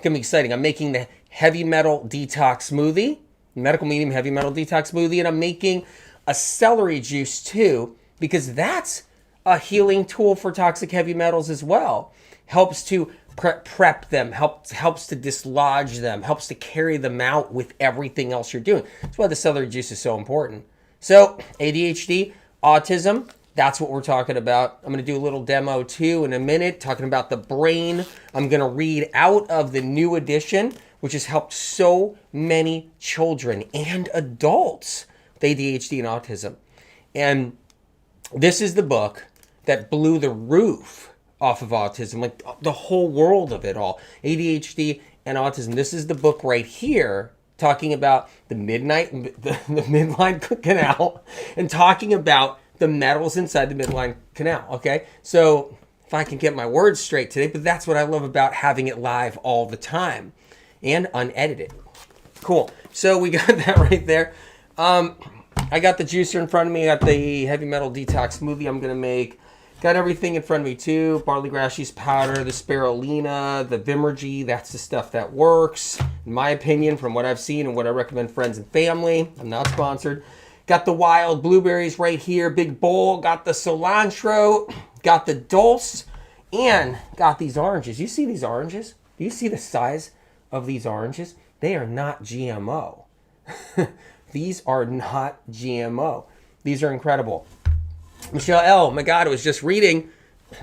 gonna be exciting. I'm making the heavy metal detox smoothie, medical medium heavy metal detox smoothie, and I'm making a celery juice too, because that's a healing tool for toxic heavy metals as well. Helps to prep them, helps to dislodge them, helps to carry them out with everything else you're doing. That's why the celery juice is so important. So ADHD, autism, that's what we're talking about. I'm going to do a little demo too in a minute, talking about the brain. I'm going to read out of the new edition, which has helped so many children and adults with ADHD and autism. And this is the book that blew the roof off of autism, like the whole world of it all. ADHD and autism. This is the book right here, talking about the Midline Canal, and talking about the metals inside the Midline Canal, okay? So if I can get my words straight today, but that's what I love about having it live all the time and unedited. Cool. So we got that right there. I got the juicer in front of me. I got the heavy metal detox smoothie I'm going to make. Got everything in front of me too. Barley grass yeast powder, the spirulina, the Vimergy. That's the stuff that works, in my opinion, from what I've seen and what I recommend friends and family. I'm not sponsored. Got the wild blueberries right here, big bowl. Got the cilantro, got the dulse, and got these oranges. You see these oranges? Do you see the size of these oranges? They are not GMO. These are not GMO. These are incredible. Michelle L., my God, I was just reading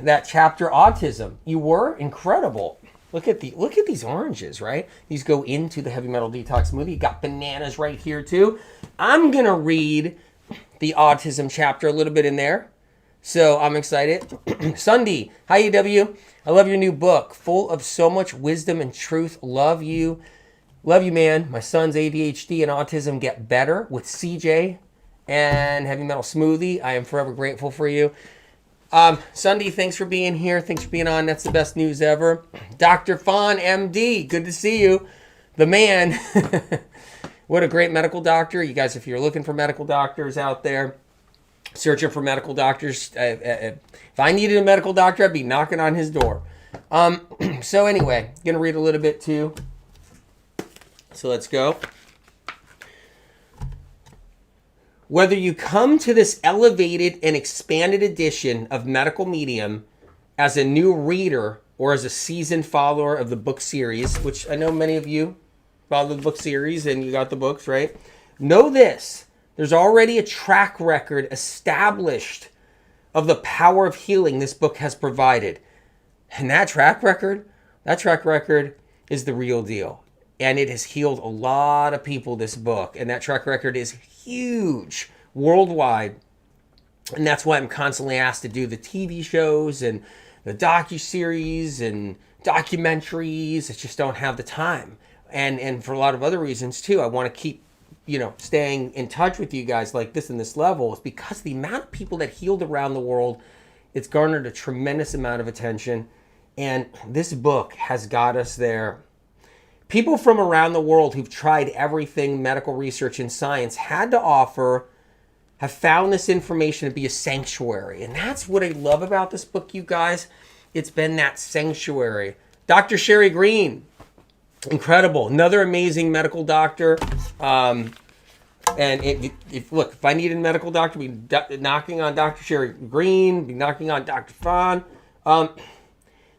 that chapter, Autism. You were incredible. Look at these oranges, right? These go into the heavy metal detox smoothie. You got bananas right here too. I'm gonna read the autism chapter a little bit in there, so I'm excited. Sunday, hi EW. I love your new book, full of so much wisdom and truth. Love you, man. My son's ADHD and autism get better with CJ and heavy metal smoothie. I am forever grateful for you. Sunday, thanks for being here. Thanks for being on. That's the best news ever. Dr. Fawn, MD, good to see you. The man. What a great medical doctor. You guys, if you're looking for medical doctors out there, searching for medical doctors, if I needed a medical doctor, I'd be knocking on his door. So anyway, going to read a little bit too. So let's go. Whether you come to this elevated and expanded edition of Medical Medium as a new reader or as a seasoned follower of the book series, which I know many of you follow the book series and you got the books, right? Know this, there's already a track record established of the power of healing this book has provided. And that track record is the real deal. And it has healed a lot of people, this book. And that track record is huge worldwide. And that's why I'm constantly asked to do the TV shows and the docuseries and documentaries. I just don't have the time. And for a lot of other reasons too. I want to keep, staying in touch with you guys like this and this level. It's because the amount of people that healed around the world, it's garnered a tremendous amount of attention. And this book has got us there. People from around the world who've tried everything medical research and science had to offer have found this information to be a sanctuary. And that's what I love about this book, you guys. It's been that sanctuary. Dr. Sherry Green, incredible. Another amazing medical doctor. And if I needed a medical doctor, we'd be knocking on Dr. Sherry Green, be knocking on Dr. Fawn.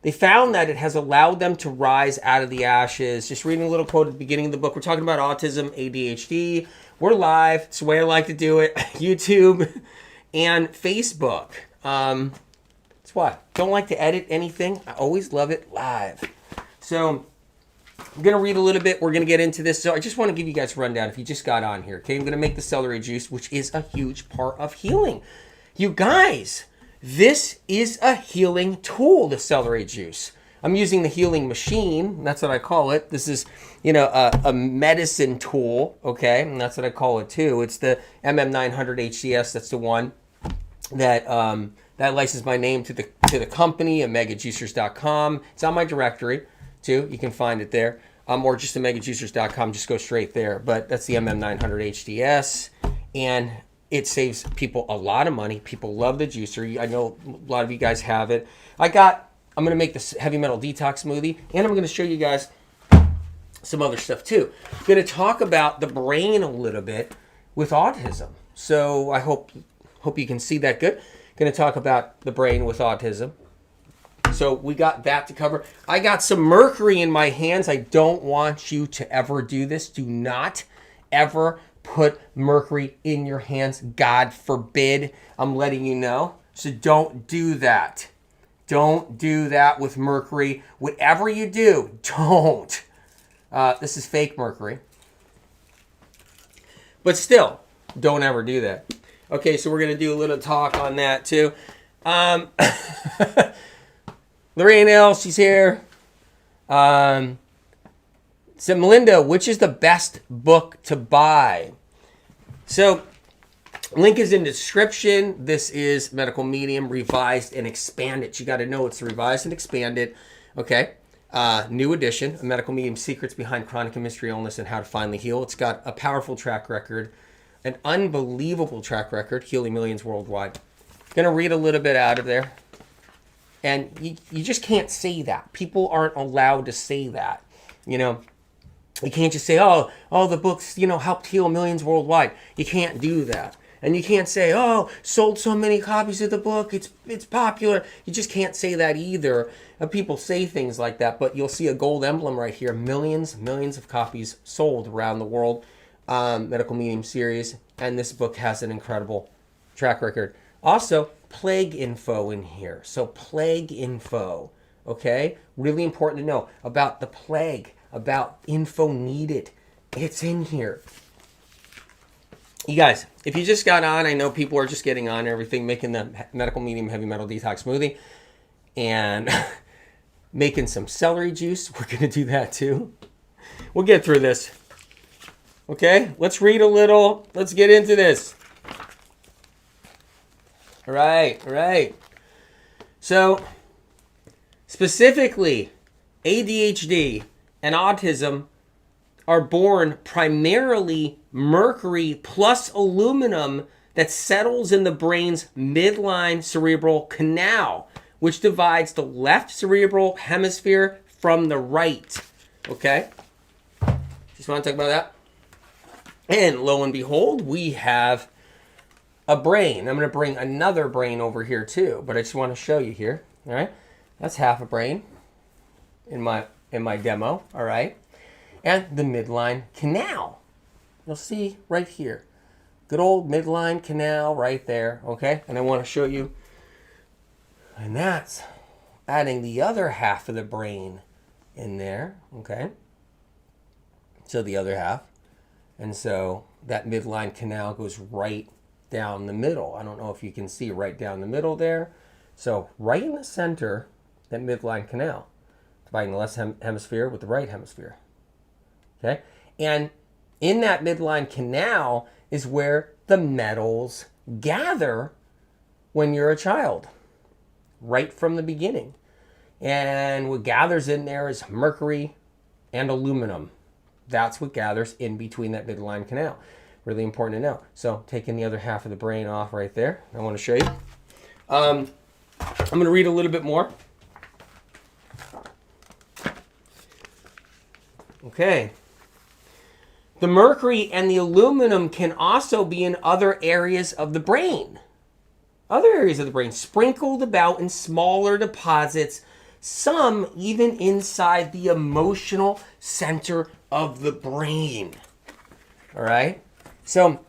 They found that it has allowed them to rise out of the ashes. Just reading a little quote at the beginning of the book. We're talking about autism, ADHD. We're live. It's the way I like to do it. YouTube and Facebook. It's what? Don't like to edit anything. I always love it live. So I'm going to read a little bit. We're going to get into this. So I just want to give you guys a rundown if you just got on here. Okay, I'm going to make the celery juice, which is a huge part of healing. You guys, this is a healing tool, the celery juice. I'm using the healing machine. That's what I call it. This is, a medicine tool, okay? And that's what I call it too. It's the MM900 HCS. That's the one that that licensed my name to the company, omegajuicers.com. It's on my directory too. You can find it there. Or just omegajuicers.com. Just go straight there. But that's the MM900 HDS. And it saves people a lot of money. People love the juicer. I know a lot of you guys have it. I'm going to make this heavy metal detox smoothie, and I'm going to show you guys some other stuff too. I'm going to talk about the brain a little bit with autism. So I hope you can see that good. Going to talk about the brain with autism. So we got that to cover. I got some mercury in my hands. I don't want you to ever do this. Do not ever put mercury in your hands. God forbid. I'm letting you know. So don't do that. Don't do that with mercury. Whatever you do, don't. This is fake mercury. But still, don't ever do that. Okay, so we're going to do a little talk on that too. Lorraine L, she's here. So Melinda, which is the best book to buy? So link is in the description. This is Medical Medium, revised and expanded. You got to know it's revised and expanded. Okay. New edition, a Medical Medium, Secrets Behind Chronic and Mystery Illness and How to Finally Heal. It's got a powerful track record, an unbelievable track record, healing millions worldwide. Going to read a little bit out of there. And you just can't say that. People aren't allowed to say that. You know, you can't just say, oh, the books, helped heal millions worldwide. You can't do that. And you can't say, oh, sold so many copies of the book, it's popular. You just can't say that either. People say things like that, but you'll see a gold emblem right here. Millions of copies sold around the world. Medical Medium series. And this book has an incredible track record. Also, plague info in here. So plague info, okay? Really important to know about the plague, about info needed. It's in here. You guys, if you just got on, I know people are just getting on and everything, making the Medical Medium Heavy Metal Detox Smoothie and making some celery juice. We're going to do that too. We'll get through this. Okay, let's read a little. Let's get into this. All right. So, specifically, ADHD and autism are born primarily mercury plus aluminum that settles in the brain's midline cerebral canal, which divides the left cerebral hemisphere from the right. Okay? Just want to talk about that. And lo and behold, we have a brain. I'm going to bring another brain over here too, but I just want to show you here. All right, that's half a brain in my demo. All right, and the midline canal. You'll see right here, good old midline canal right there. Okay, and I want to show you, and that's adding the other half of the brain in there. Okay, so the other half, and so that midline canal goes right down the middle. I don't know if you can see right down the middle there. So right in the center, that midline canal, dividing the left hemisphere with the right hemisphere. Okay? And in that midline canal is where the metals gather when you're a child, right from the beginning. And what gathers in there is mercury and aluminum. That's what gathers in between that midline canal. Really important to know. So taking the other half of the brain off right there. I want to show you. I'm going to read a little bit more. Okay. The mercury and the aluminum can also be in other areas of the brain. Other areas of the brain, sprinkled about in smaller deposits, some even inside the emotional center of the brain. All right? So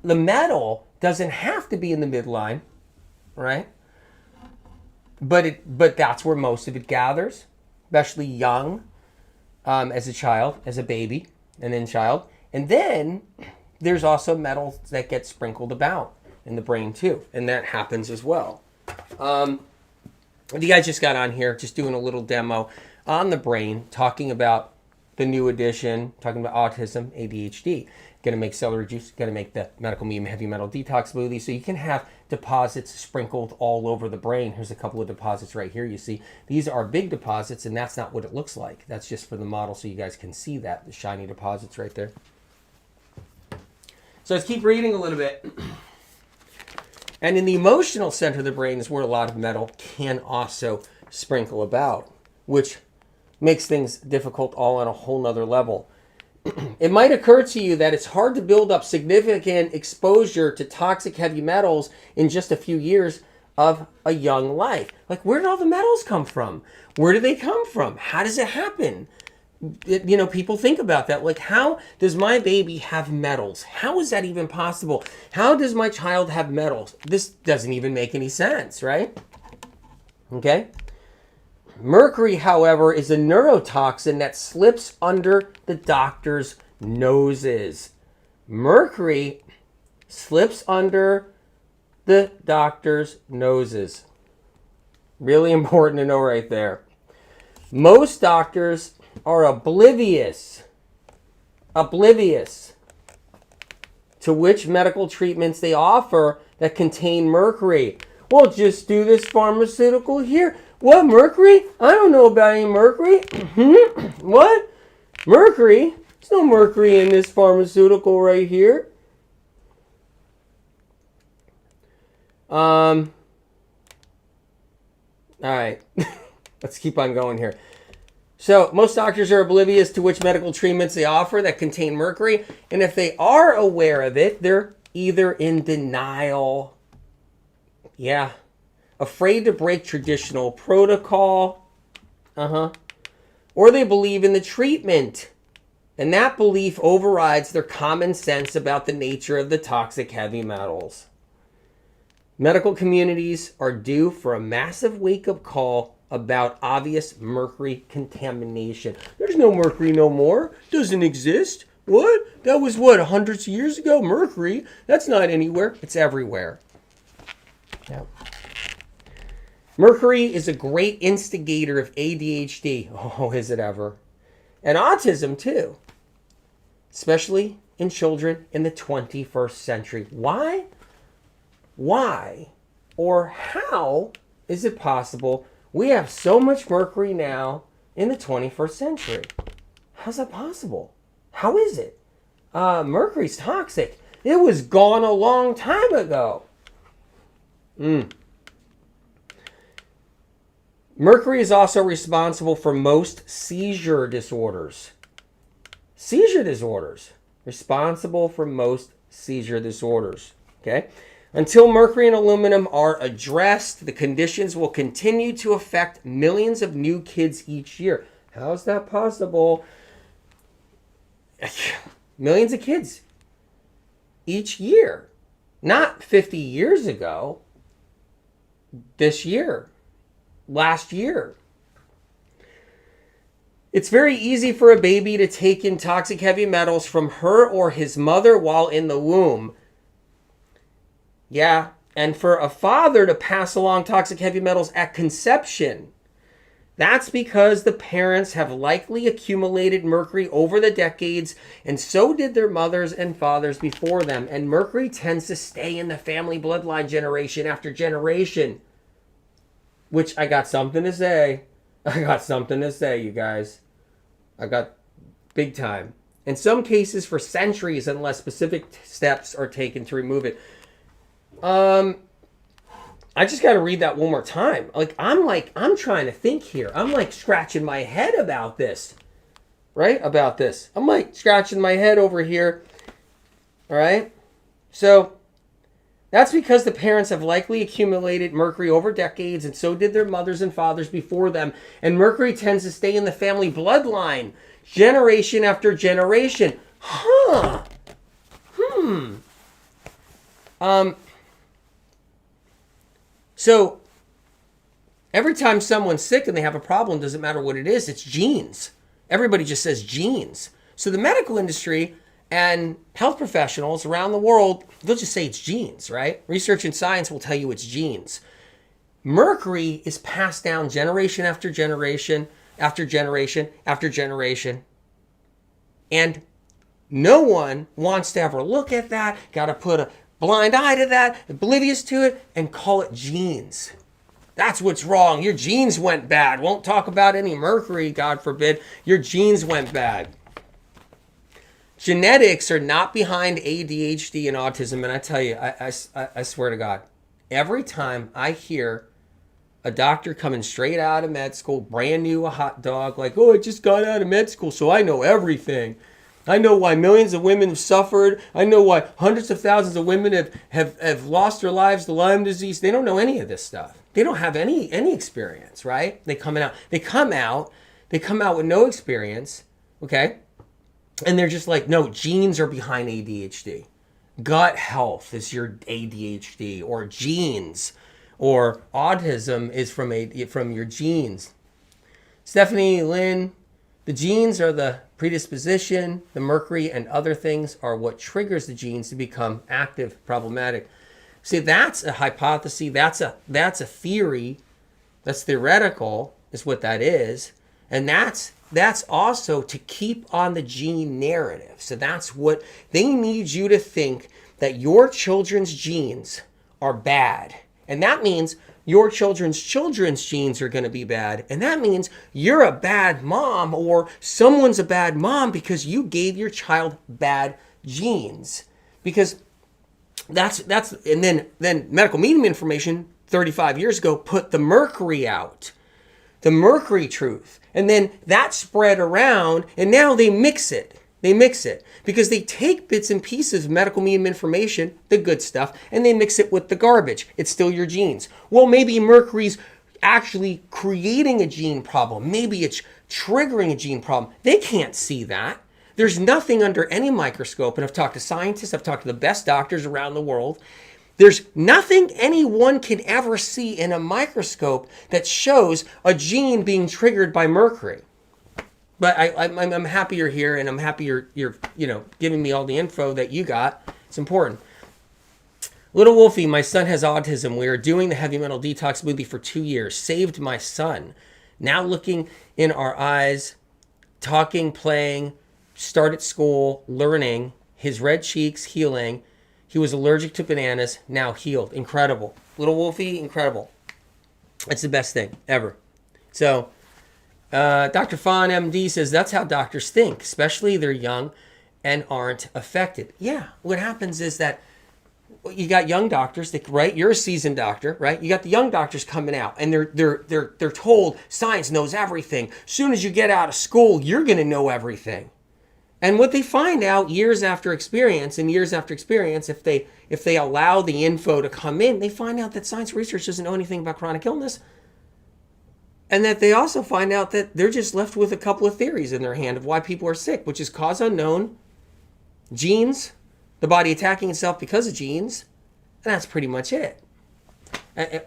the metal doesn't have to be in the midline, right? But that's where most of it gathers, especially young, as a child, as a baby, and then child. And then there's also metals that get sprinkled about in the brain too, and that happens as well. You guys just got on here, just doing a little demo on the brain, talking about the new edition, talking about autism, ADHD. Going to make celery juice, going to make the Medical Medium Heavy Metal Detox Smoothie, so you can have deposits sprinkled all over the brain. Here's a couple of deposits right here. You see, these are big deposits, and that's not what it looks like. That's just for the model, so you guys can see that, the shiny deposits right there. So let's keep reading a little bit. And in the emotional center of the brain is where a lot of metal can also sprinkle about, which Makes things difficult all on a whole nother level. It might occur to you that it's hard to build up significant exposure to toxic heavy metals in just a few years of a young life. Like, where did all the metals come from? Where do they come from? How does it happen? People think about that. Like, how does my baby have metals? How is that even possible? How does my child have metals? This doesn't even make any sense, right? Okay? Mercury, however, is a neurotoxin that slips under the doctor's noses. Mercury slips under the doctor's noses. Really important to know right there. Most doctors are oblivious to which medical treatments they offer that contain mercury. Well, just do this pharmaceutical here. What, mercury? I don't know about any mercury. What? Mercury? There's no mercury in this pharmaceutical right here. All right. Let's keep on going here. So, most doctors are oblivious to which medical treatments they offer that contain mercury. And if they are aware of it, they're either in denial. Yeah. Afraid to break traditional protocol. Or they believe in the treatment. And that belief overrides their common sense about the nature of the toxic heavy metals. Medical communities are due for a massive wake-up call about obvious mercury contamination. There's no mercury no more. Doesn't exist. What? That was what, hundreds of years ago? Mercury? That's not anywhere. It's everywhere. Yeah. Mercury is a great instigator of ADHD. Oh, is it ever? And autism, too. Especially in children in the 21st century. Why? Why or how is it possible we have so much mercury now in the 21st century? How's that possible? How is it? Mercury's toxic. It was gone a long time ago. Mercury is also responsible for most seizure disorders. Seizure disorders. Responsible for most seizure disorders. Okay? Until mercury and aluminum are addressed, the conditions will continue to affect millions of new kids each year. How is that possible? Millions of kids each year. Not 50 years ago. This year. Last year. It's very easy for a baby to take in toxic heavy metals from her or his mother while in the womb. Yeah, and for a father to pass along toxic heavy metals at conception. That's because the parents have likely accumulated mercury over the decades, and so did their mothers and fathers before them. And mercury tends to stay in the family bloodline generation after generation. Which I got something to say. You guys. I got big time. In some cases for centuries unless specific steps are taken to remove it. I just got to read that one more time. I'm trying to think here. I'm like scratching my head about this. Right? About this. I'm like scratching my head over here. All right? So, that's because the parents have likely accumulated mercury over decades, and so did their mothers and fathers before them. And mercury tends to stay in the family bloodline, generation after generation. So, every time someone's sick and they have a problem, doesn't matter what it is, it's genes. Everybody just says genes. So the medical industry and health professionals around the world, they'll just say it's genes, right? Research and science will tell you it's genes. Mercury is passed down generation after generation after generation after generation. And no one wants to ever look at that, got to put a blind eye to that, oblivious to it, and call it genes. That's what's wrong. Your genes went bad. Won't talk about any mercury, God forbid. Your genes went bad. Genetics are not behind ADHD and autism. And I tell you, I swear to God, every time I hear a doctor coming straight out of med school, brand new, a hot dog, like, oh, I just got out of med school, so I know everything. I know why millions of women have suffered. I know why hundreds of thousands of women have lost their lives to Lyme disease. They don't know any of this stuff. They don't have any experience, right? They come out with no experience, okay? And they're just like, no, genes are behind ADHD. Gut health is your ADHD, or genes, or autism is from your genes. Stephanie Lynn, the genes are the predisposition. The mercury and other things are what triggers the genes to become active, problematic. See, that's a hypothesis. That's a theory. That's theoretical, is what that is. And that's also to keep on the gene narrative. So that's what they need you to think, that your children's genes are bad. And that means your children's genes are going to be bad. And that means you're a bad mom, or someone's a bad mom because you gave your child bad genes. Because that's and then medical medium information 35 years ago put the mercury out. The mercury truth. And then that spread around, and now they mix it. Because they take bits and pieces of medical medium information, the good stuff, and they mix it with the garbage. It's still your genes. Well, maybe mercury's actually creating a gene problem. Maybe it's triggering a gene problem. They can't see that. There's nothing under any microscope, and I've talked to scientists, I've talked to the best doctors around the world. There's nothing anyone can ever see in a microscope that shows a gene being triggered by mercury. But I'm happy you're here, and I'm happy you're giving me all the info that you got. It's important. Little Wolfie, my son has autism. We are doing the heavy metal detox smoothie for 2 years. Saved my son. Now looking in our eyes, talking, playing, started school, learning, his red cheeks healing. He was allergic to bananas, now healed. Incredible. Little Wolfie, incredible. It's the best thing ever. So, Dr. Fawn, MD, says that's how doctors think, especially they're young and aren't affected. Yeah, what happens is that you got young doctors, right? You're a seasoned doctor, right? You got the young doctors coming out, and they're told science knows everything. As soon as you get out of school, you're going to know everything. And what they find out years after experience, if they allow the info to come in, they find out that science research doesn't know anything about chronic illness. And that they also find out that they're just left with a couple of theories in their hand of why people are sick, which is cause unknown, genes, the body attacking itself because of genes, and that's pretty much it.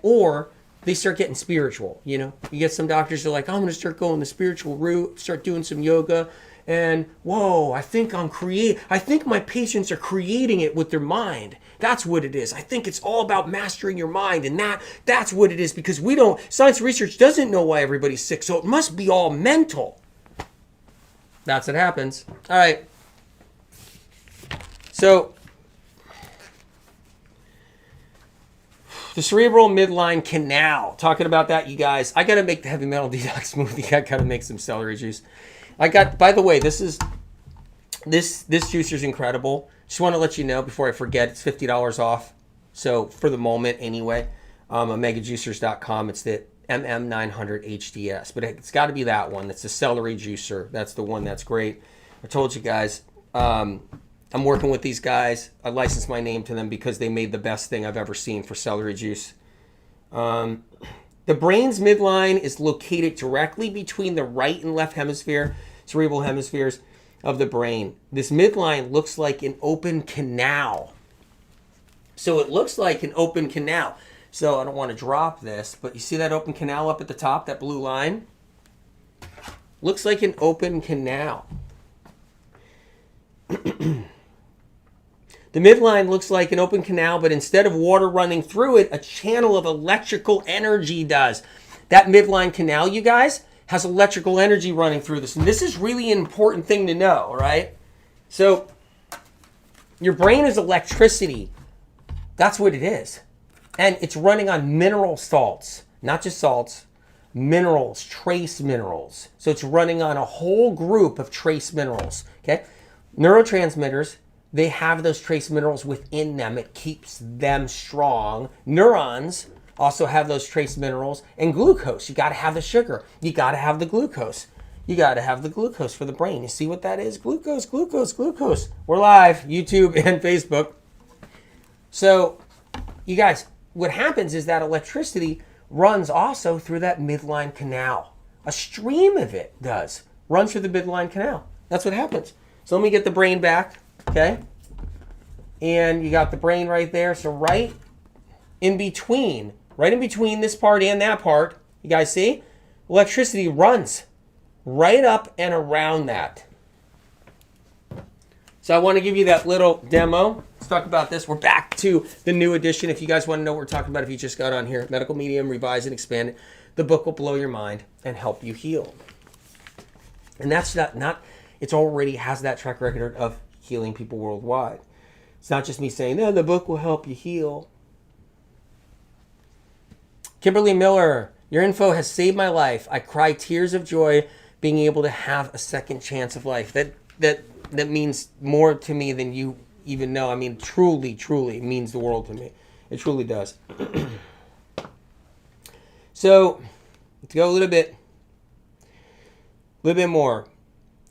Or they start getting spiritual, You get some doctors that are like, I'm going to start going the spiritual route, start doing some yoga, and whoa, I think my patients are creating it with their mind. That's what it is. I think it's all about mastering your mind, and that's what it is, because science research doesn't know why everybody's sick, so it must be all mental. That's what happens. All right. So, the cerebral midline canal. Talking about that, you guys. I got to make the heavy metal detox smoothie. I got to make some celery juice. By the way, this juicer's incredible. Just want to let you know before I forget, it's $50 off. So for the moment anyway, omegajuicers.com. It's the MM900 HDS, but it's got to be that one. It's the celery juicer. That's the one that's great. I told you guys, I'm working with these guys. I licensed my name to them because they made the best thing I've ever seen for celery juice. The brain's midline is located directly between the right and left hemisphere, cerebral hemispheres of the brain. This midline looks like an open canal. So it looks like an open canal. So I don't want to drop this, but you see that open canal up at the top, that blue line? Looks like an open canal. The midline looks like an open canal, but instead of water running through it, a channel of electrical energy does. That midline canal, you guys, has electrical energy running through this. And this is really an important thing to know, right? So your brain is electricity. That's what it is. And it's running on mineral salts, not just salts, minerals, trace minerals. So it's running on a whole group of trace minerals, okay? Neurotransmitters, they have those trace minerals within them. It keeps them strong. Neurons also have those trace minerals and glucose. You got to have the sugar. You got to have the glucose. You got to have the glucose for the brain. You see what that is? Glucose, glucose, glucose. We're live, YouTube and Facebook. So, you guys, what happens is that electricity runs also through that midline canal. A stream of it does. Runs through the midline canal. That's what happens. So let me get the brain back, okay? And you got the brain right there. So right in between this part and that part, you guys see? Electricity runs right up and around that. So I want to give you that little demo. Let's talk about this. We're back to the new edition. If you guys want to know what we're talking about, if you just got on here, Medical Medium, Revise and Expand It. The book will blow your mind and help you heal. And that's not it's already has that track record of healing people worldwide. It's not just me saying, no, the book will help you heal. Kimberly Miller, your info has saved my life. I cry tears of joy being able to have a second chance of life. That means more to me than you even know. I mean, truly, truly means the world to me. It truly does. So, let's go a little bit more.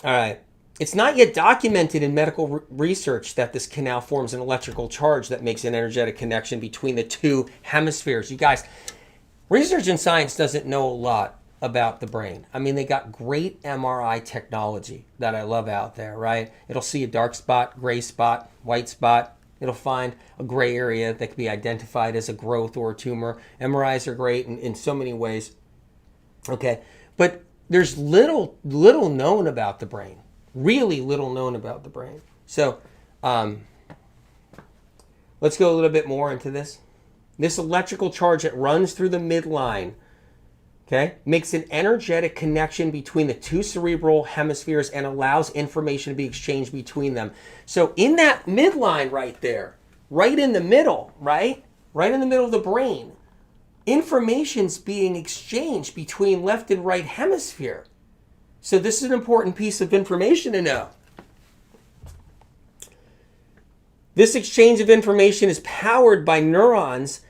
All right. It's not yet documented in medical research that this canal forms an electrical charge that makes an energetic connection between the two hemispheres. You guys, research and science doesn't know a lot about the brain. I mean, they got great MRI technology that I love out there, right? It'll see a dark spot, gray spot, white spot. It'll find a gray area that can be identified as a growth or a tumor. MRIs are great in so many ways. Okay, but there's little known about the brain. Really little known about the brain. So let's go a little bit more into this. This electrical charge that runs through the midline, okay, makes an energetic connection between the two cerebral hemispheres and allows information to be exchanged between them. So in that midline right there, right in the middle, right in the middle of the brain, information's being exchanged between left and right hemisphere. So this is an important piece of information to know. This exchange of information is powered by neurons,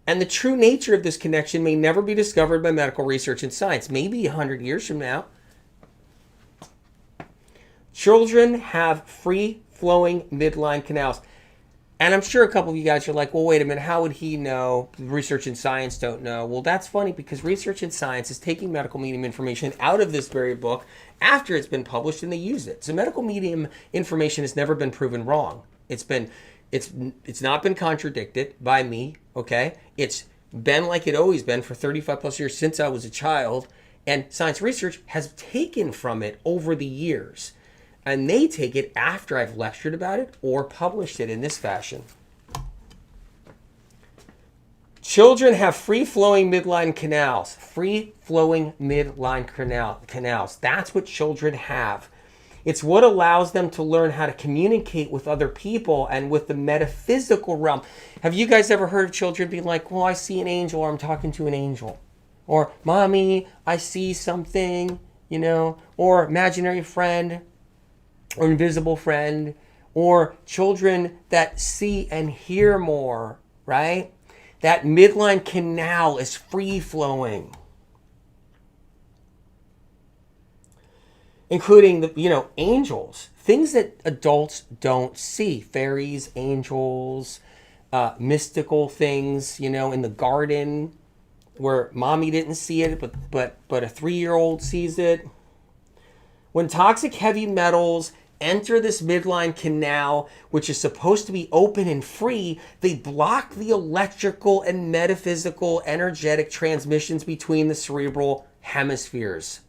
and the true nature of this connection may never be discovered by medical research and science. Maybe 100 years from now. Children have free-flowing midline canals. And I'm sure a couple of you guys are like, well, wait a minute, how would he know? Research and science don't know. Well, that's funny because research and science is taking medical medium information out of this very book after it's been published and they use it. So medical medium information has never been proven wrong. It's not been contradicted by me, okay? It's been like it always been for 35 plus years since I was a child. And science research has taken from it over the years. And they take it after I've lectured about it or published it in this fashion. Children have free-flowing midline canals. Free-flowing midline canals. That's what children have. It's what allows them to learn how to communicate with other people and with the metaphysical realm. Have you guys ever heard of children being like, well, I see an angel, or I'm talking to an angel? Or, mommy, I see something, or imaginary friend, or invisible friend, or children that see and hear more, right? That midline canal is free-flowing. Including the, angels, things that adults don't see. Fairies, angels, mystical things, in the garden where mommy didn't see it, but a 3-year-old sees it. When toxic heavy metals enter this midline canal, which is supposed to be open and free, they block the electrical and metaphysical energetic transmissions between the cerebral hemispheres.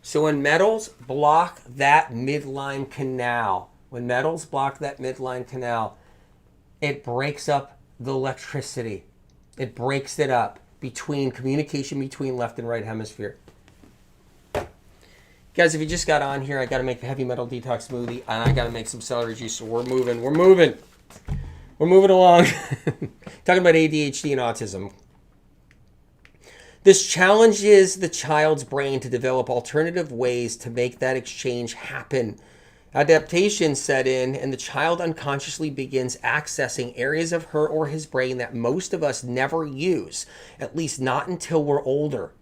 So when metals block that midline canal, it breaks up the electricity. It breaks it up between communication between left and right hemisphere. Guys, if you just got on here, I got to make the heavy metal detox smoothie and I got to make some celery juice. So we're moving along. Talking about ADHD and autism. This challenges the child's brain to develop alternative ways to make that exchange happen. Adaptation set in, and the child unconsciously begins accessing areas of her or his brain that most of us never use, at least not until we're older.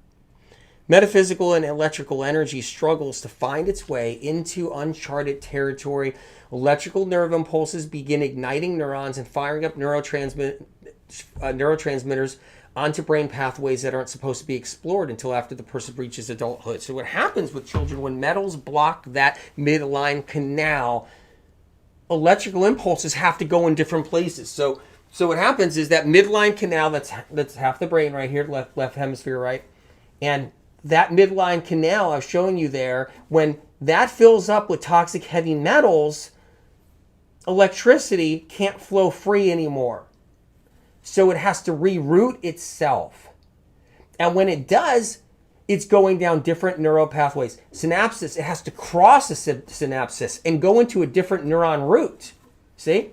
Metaphysical and electrical energy struggles to find its way into uncharted territory. Electrical nerve impulses begin igniting neurons and firing up neurotransmitters onto brain pathways that aren't supposed to be explored until after the person reaches adulthood. So what happens with children when metals block that midline canal, electrical impulses have to go in different places. So what happens is that midline canal, that's half the brain right here, left hemisphere, right? And that midline canal I was showing you there, when that fills up with toxic heavy metals, electricity can't flow free anymore. So it has to reroute itself. And when it does, it's going down different neural pathways. Synapses, it has to cross a synapsis and go into a different neuron route. See?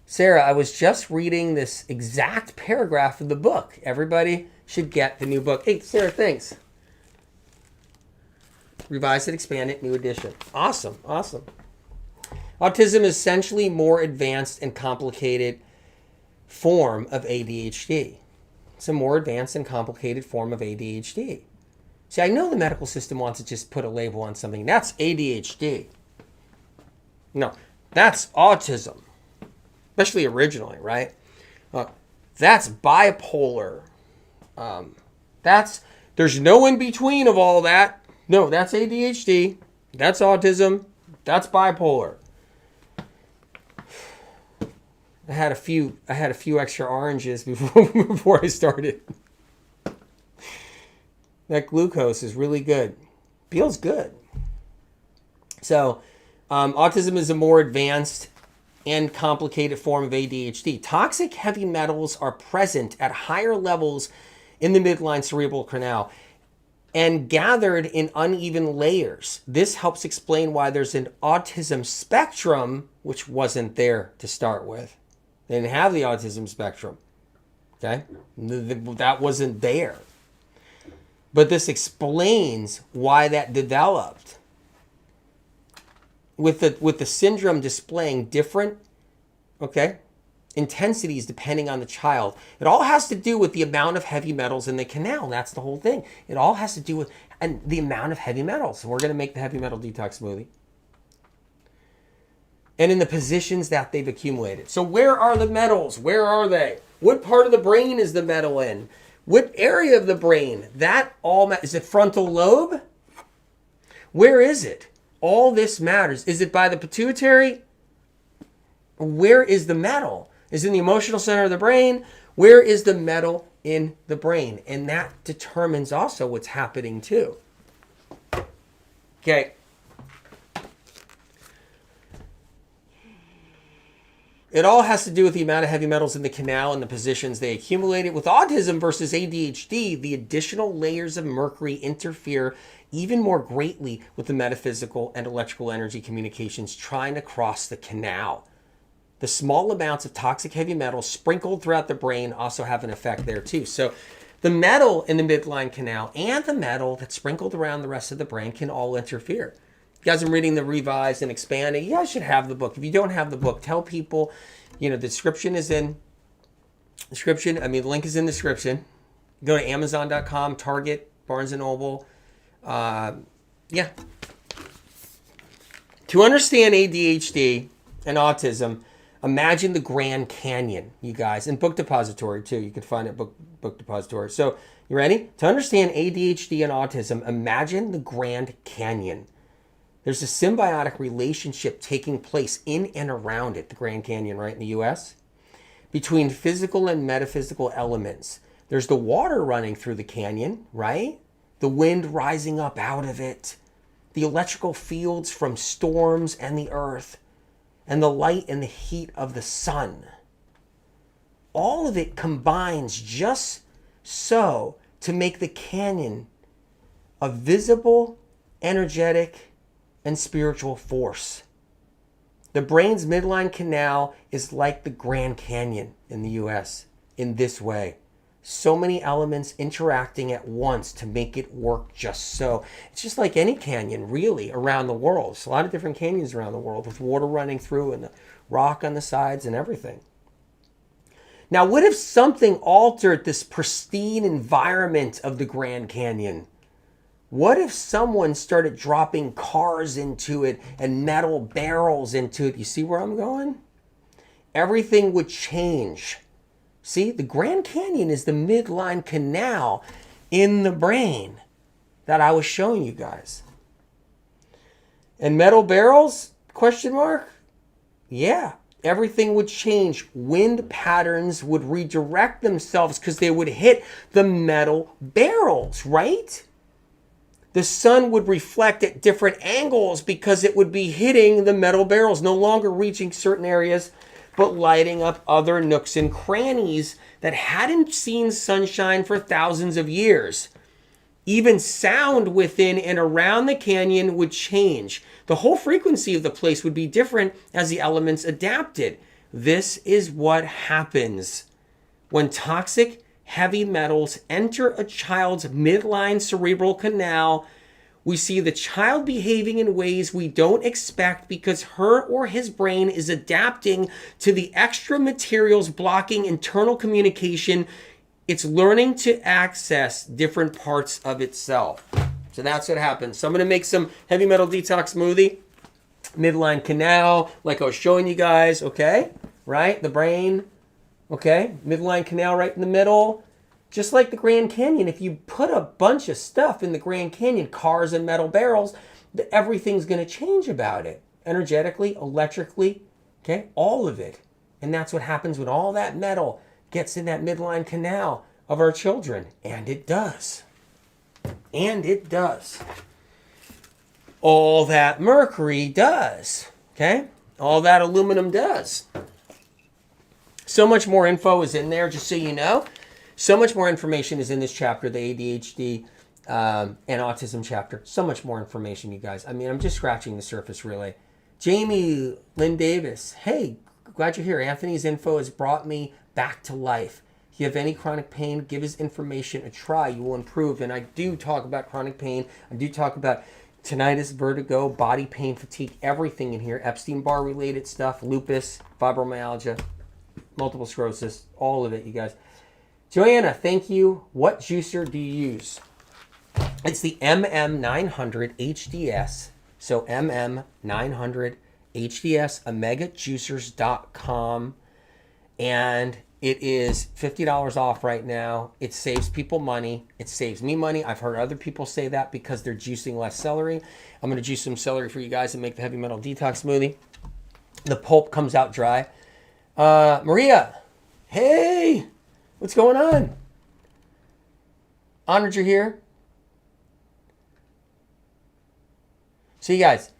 Sarah, I was just reading this exact paragraph of the book. Everybody should get the new book. Hey, Sarah, thanks. Revised and expanded, new edition. Awesome, awesome. Autism is essentially more advanced and complicated form of ADHD. It's a more advanced and complicated form of ADHD. See, I know the medical system wants to just put a label on something. That's ADHD. No, that's autism. Especially originally, right? That's bipolar. There's no in between of all that. No, that's ADHD. That's autism. That's bipolar. I had a few extra oranges before I started. That glucose is really good. Feels good. So, autism is a more advanced and complicated form of ADHD. Toxic heavy metals are present at higher levels in the midline cerebral canal and gathered in uneven layers. This helps explain why there's an autism spectrum, which wasn't there to start with. They didn't have the autism spectrum. Okay? That wasn't there. But this explains why that developed. With the syndrome displaying different, intensities depending on the child. It all has to do with the amount of heavy metals in the canal. That's the whole thing. It all has to do with the amount of heavy metals. And we're going to make the heavy metal detox smoothie. And in the positions that they've accumulated. So where are the metals? Where are they? What part of the brain is the metal in? What area of the brain? Is it frontal lobe? Where is it? All this matters. Is it by the pituitary? Where is the metal? Is it in the emotional center of the brain? Where is the metal in the brain? And that determines also what's happening too. Okay. It all has to do with the amount of heavy metals in the canal and the positions they accumulated. With autism versus ADHD, the additional layers of mercury interfere even more greatly with the metaphysical and electrical energy communications trying to cross the canal. The small amounts of toxic heavy metals sprinkled throughout the brain also have an effect there too. So the metal in the midline canal and the metal that's sprinkled around the rest of the brain can all interfere. You guys are reading the revised and expanded. You guys should have the book. If you don't have the book, tell people, the description is in description. The link is in the description. Go to Amazon.com, Target, Barnes & Noble. To understand ADHD and autism, imagine the Grand Canyon, you guys, and Book Depository too. You can find it Book Depository. So you ready? To understand ADHD and autism, imagine the Grand Canyon. There's a symbiotic relationship taking place in and around it, the Grand Canyon, right, in the U.S., between physical and metaphysical elements. There's the water running through the canyon, right? The wind rising up out of it, the electrical fields from storms and the earth, and the light and the heat of the sun. All of it combines just so to make the canyon a visible, energetic, and spiritual force. The brain's midline canal is like the Grand Canyon in the U.S. in this way. So many elements interacting at once to make it work just so. It's just like any canyon, really, around the world. There's a lot of different canyons around the world with water running through and the rock on the sides and everything. Now, what if something altered this pristine environment of the Grand Canyon? What if someone started dropping cars into it and metal barrels into it? You see where I'm going? Everything would change. See, the Grand Canyon is the midline canal in the brain that I was showing you guys. And metal barrels? Question mark? Yeah, everything would change. Wind patterns would redirect themselves because they would hit the metal barrels, right? The sun would reflect at different angles because it would be hitting the metal barrels, no longer reaching certain areas, but lighting up other nooks and crannies that hadn't seen sunshine for thousands of years. Even sound within and around the canyon would change. The whole frequency of the place would be different as the elements adapted. This is what happens when toxic heavy metals enter a child's midline cerebral canal. We see the child behaving in ways we don't expect because her or his brain is adapting to the extra materials blocking internal communication. It's learning to access different parts of itself. So that's what happens. So I'm going to make some heavy metal detox smoothie. Midline canal, like I was showing you guys, okay? Right? The brain, okay? Midline canal right in the middle. Just like the Grand Canyon, if you put a bunch of stuff in the Grand Canyon, cars and metal barrels, everything's going to change about it. Energetically, electrically, okay? All of it. And that's what happens when all that metal gets in that midline canal of our children. And it does. And it does. All that mercury does, okay? All that aluminum does. So much more info is in there, just so you know. So much more information is in this chapter, the ADHD and autism chapter. So much more information, you guys. I mean, I'm just scratching the surface, really. Jamie Lynn Davis. Hey, glad you're here. Anthony's info has brought me back to life. If you have any chronic pain, give his information a try. You will improve. And I do talk about chronic pain. I do talk about tinnitus, vertigo, body pain, fatigue, everything in here. Epstein Barr related stuff, lupus, fibromyalgia, multiple sclerosis, all of it, you guys. Joanna, thank you. What juicer do you use? It's the MM900 HDS. So MM900 HDS, omegajuicers.com. And it is $50 off right now. It saves people money. It saves me money. I've heard other people say that because they're juicing less celery. I'm going to juice some celery for you guys and make the heavy metal detox smoothie. The pulp comes out dry. Maria, hey! What's going on? Honored you're here. So you guys,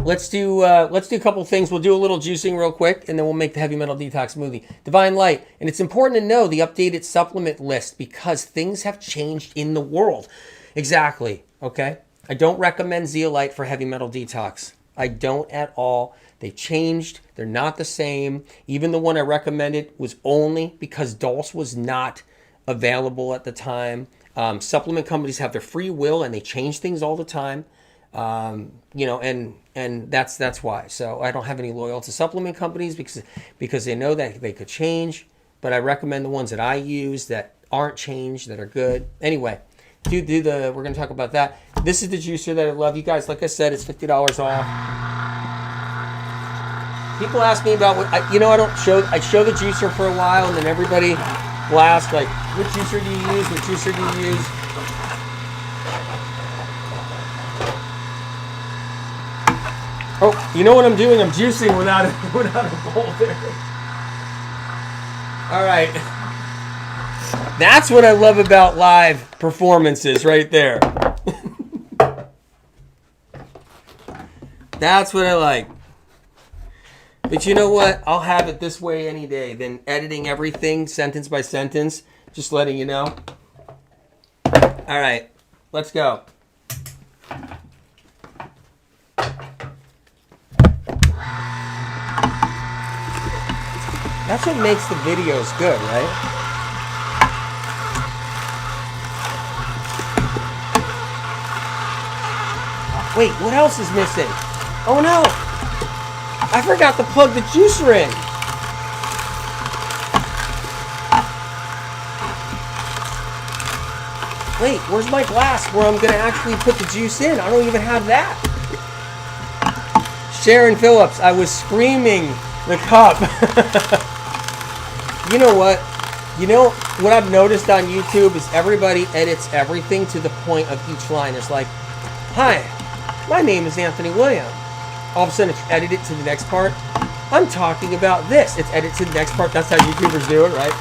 let's do a couple things. We'll do a little juicing real quick, and then we'll make the heavy metal detox smoothie. Divine Light, and it's important to know the updated supplement list because things have changed in the world. Exactly. Okay. I don't recommend Zeolite for heavy metal detox. I don't at all. They've changed. They're not the same. Even the one I recommended was only because Dulce was not available at the time. Supplement companies have their free will and they change things all the time. You know, and that's why. So I don't have any loyal to supplement companies because they know that they could change. But I recommend the ones that I use that aren't changed, that are good. Anyway, we're going to talk about that. This is the juicer that I love. You guys, like I said, it's $50 off. People ask me about I show the juicer for a while, and then everybody will ask, like, what juicer do you use? What juicer do you use? Oh, you know what I'm doing? I'm juicing without a bowl there. All right. That's what I love about live performances right there. That's what I like. But you know what? I'll have it this way any day than editing everything sentence by sentence. Just letting you know. All right. Let's go. That's what makes the videos good, right? Wait, what else is missing? Oh no! I forgot to plug the juicer in. Wait, where's my glass where I'm going to actually put the juice in? I don't even have that. Sharon Phillips, I was screaming the cup. You know what? You know what I've noticed on YouTube is everybody edits everything to the point of each line. It's like, hi, my name is Anthony William. All of a sudden it's edited to the next part. I'm talking about this. It's edited to the next part. That's how YouTubers do it, right?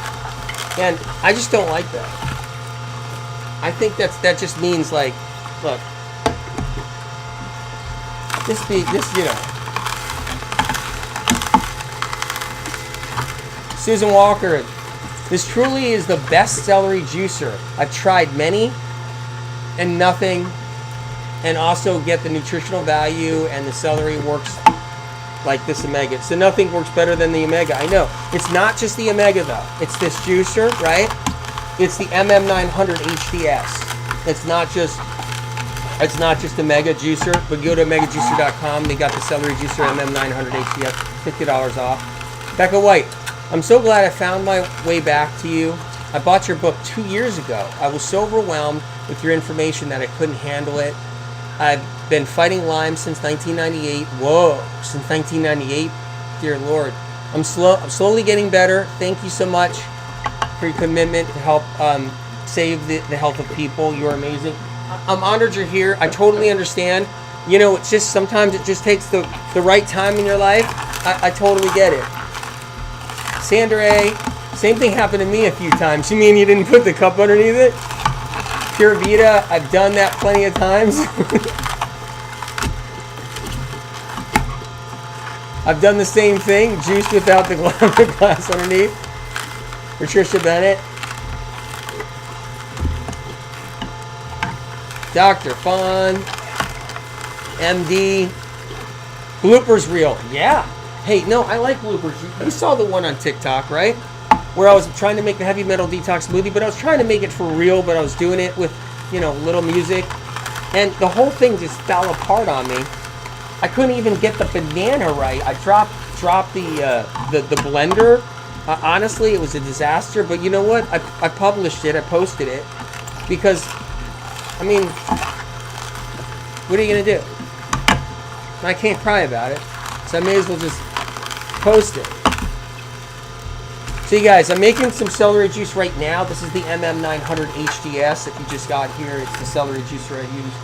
And I just don't like that. I think that just means like, look, this, you know. Susan Walker, this truly is the best celery juicer. I've tried many and nothing, and also get the nutritional value, and the celery works like this omega. So nothing works better than the omega. I know. It's not just the omega though. It's this juicer, right? It's the MM900 HDS. It's not just omega juicer, but go to omegajuicer.com. They got the celery juicer MM900 HDS, $50 off. Becca White, I'm so glad I found my way back to you. I bought your book 2 years ago. I was so overwhelmed with your information that I couldn't handle it. I've been fighting Lyme since 1998. Whoa, since 1998? Dear Lord. I'm slowly getting better. Thank you so much for your commitment to help save the health of people. You're amazing. I'm honored you're here. I totally understand. You know, it's just sometimes it just takes the right time in your life. I totally get it. Sandra A, same thing happened to me a few times. You mean you didn't put the cup underneath it? Pure Vita, I've done that plenty of times. I've done the same thing, juice without the glass underneath. Patricia Bennett. Dr. Fun. MD. Bloopers reel. Yeah. Hey, no, I like bloopers. You saw the one on TikTok, right? Where I was trying to make the heavy metal detox smoothie, but I was trying to make it for real, but I was doing it with, you know, little music. And the whole thing just fell apart on me. I couldn't even get the banana right. I dropped the blender. Honestly, it was a disaster, but you know what? I published it, I posted it, because, I mean, what are you going to do? I can't cry about it, so I may as well just post it. So you guys, I'm making some celery juice right now. This is the MM900 HDS. If you just got here, it's the celery juicer I use.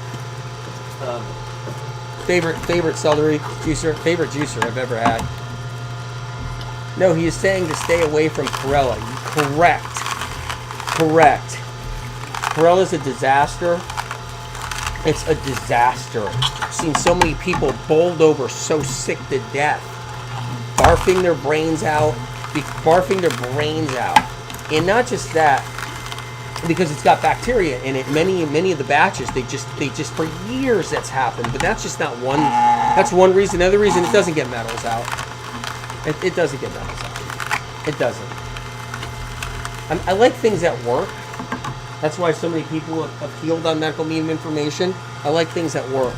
Favorite celery juicer, favorite juicer I've ever had. No, he is saying to stay away from chlorella. Correct. Chlorella is a disaster. It's a disaster. I've seen so many people bowled over, so sick to death, barfing their brains out. And not just that, because it's got bacteria in it. Many of the batches, they just for years that's happened. But that's just not one. That's one reason. Another reason, it doesn't get metals out. It doesn't get metals out. It doesn't. I like things that work. That's why so many people have healed on medical medium information. I like things that work.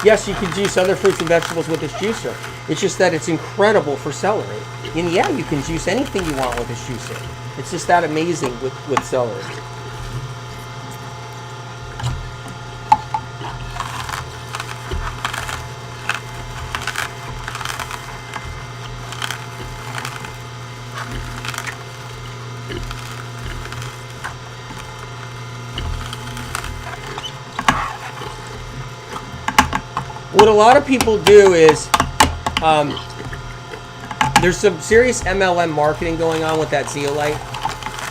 Yes, you can juice other fruits and vegetables with this juicer. It's just that it's incredible for celery. And yeah, you can juice anything you want with this juicer. It's just that amazing with celery. What a lot of people do is, there's some serious MLM marketing going on with that Zeolite.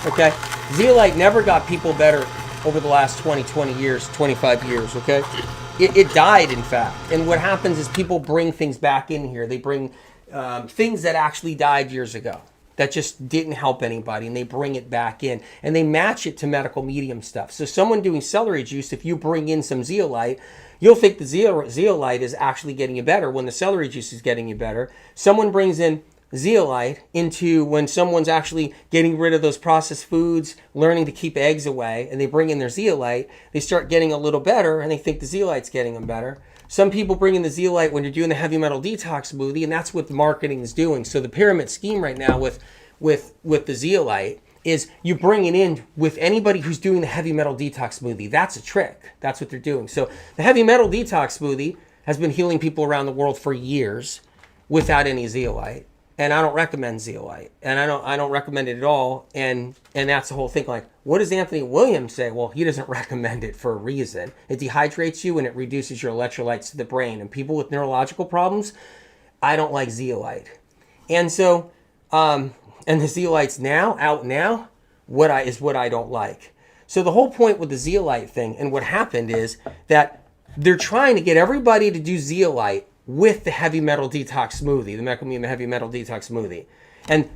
Okay? Zeolite never got people better over the last 20 years, 25 years, okay? It died, in fact. And what happens is people bring things back in here. They bring things that actually died years ago that just didn't help anybody, and they bring it back in. And they match it to medical medium stuff. So someone doing celery juice, if you bring in some Zeolite, you'll think the Zeolite is actually getting you better when the celery juice is getting you better. Someone brings in zeolite into when someone's actually getting rid of those processed foods, learning to keep eggs away, and they bring in their zeolite, they start getting a little better, and they think the zeolite's getting them better. Some people bring in the zeolite when you're doing the heavy metal detox smoothie, and that's what the marketing is doing. So the pyramid scheme right now with the zeolite is you bring it in with anybody who's doing the heavy metal detox smoothie. That's a trick. That's what they're doing. So the heavy metal detox smoothie has been healing people around the world for years without any zeolite. And I don't recommend zeolite, and I don't recommend it at all. And that's the whole thing. Like, what does Anthony Williams say? Well, he doesn't recommend it for a reason. It dehydrates you and it reduces your electrolytes to the brain. And people with neurological problems, I don't like zeolite. And so, and the zeolite's out now. What I don't like. So the whole point with the zeolite thing, and what happened is that they're trying to get everybody to do zeolite with the heavy metal detox smoothie, the Metaphysical heavy metal detox smoothie. And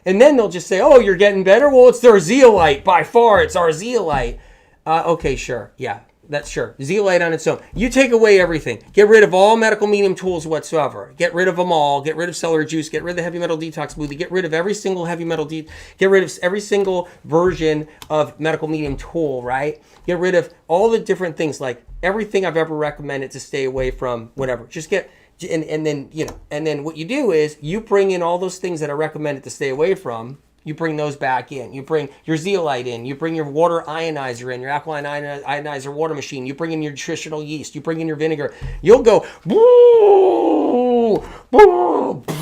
then they'll just say, oh, you're getting better? Well, it's their zeolite. By far, it's our zeolite. Okay, sure. Yeah, that's sure. Zeolite on its own. You take away everything. Get rid of all medical medium tools whatsoever. Get rid of them all. Get rid of celery juice. Get rid of the heavy metal detox smoothie. Get rid of every single get rid of every single version of medical medium tool, right? Get rid of all the different things, like everything I've ever recommended to stay away from, whatever. Just get, and then what you do is you bring in all those things that I recommended to stay away from. You bring those back in. You bring your zeolite in. You bring your water ionizer in, your alkaline ionizer water machine. You bring in your nutritional yeast. You bring in your vinegar. You'll go, boo, boo, boo.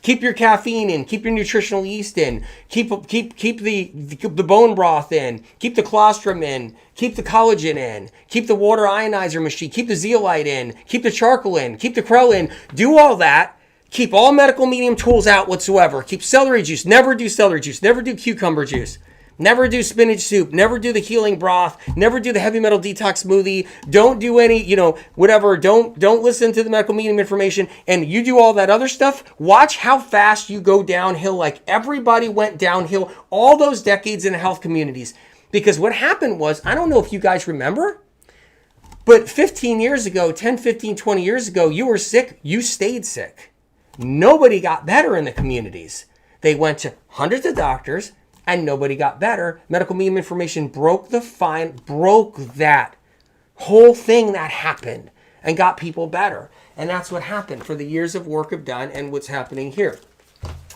Keep your caffeine in. Keep your nutritional yeast in. Keep the bone broth in. Keep the colostrum in. Keep the collagen in. Keep the water ionizer machine. Keep the zeolite in. Keep the charcoal in. Keep the krill in. Do all that. Keep all medical medium tools out whatsoever. Keep celery juice. Never do celery juice. Never do cucumber juice. Never do spinach soup. Never do the healing broth. Never do the heavy metal detox smoothie. Don't do any, whatever. Don't listen to the medical medium information. And you do all that other stuff. Watch how fast you go downhill, like everybody went downhill all those decades in the health communities. Because what happened was, I don't know if you guys remember, but 15 years ago, 10, 15, 20 years ago, you were sick. You stayed sick. Nobody got better in the communities. They went to hundreds of doctors and nobody got better. Medical medium information broke that whole thing that happened and got people better. And that's what happened for the years of work I've done and what's happening here.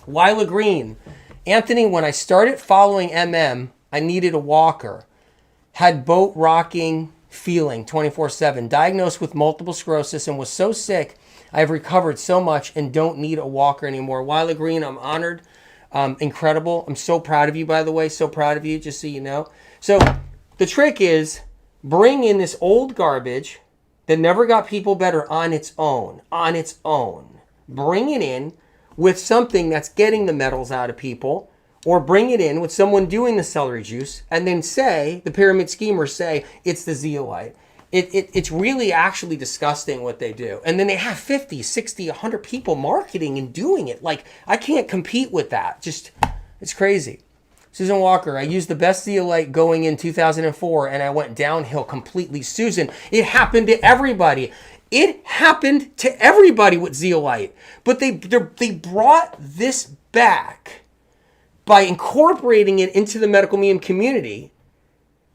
Lila Green. Anthony, when I started following MM, I needed a walker. Had boat rocking feeling 24/7. Diagnosed with multiple sclerosis and was so sick, I've recovered so much and don't need a walker anymore. Lila Green, I'm honored. Incredible. I'm so proud of you, by the way. So proud of you, just so you know. So the trick is bring in this old garbage that never got people better on its own. Bring it in with something that's getting the metals out of people, or bring it in with someone doing the celery juice, and then say, the pyramid schemers say, it's the zeolite. It's really actually disgusting what they do. And then they have 50, 60, 100 people marketing and doing it. Like, I can't compete with that. Just, it's crazy. Susan Walker, I used the best zeolite going in 2004 and I went downhill completely. Susan, it happened to everybody. It happened to everybody with zeolite. But they brought this back by incorporating it into the medical medium community.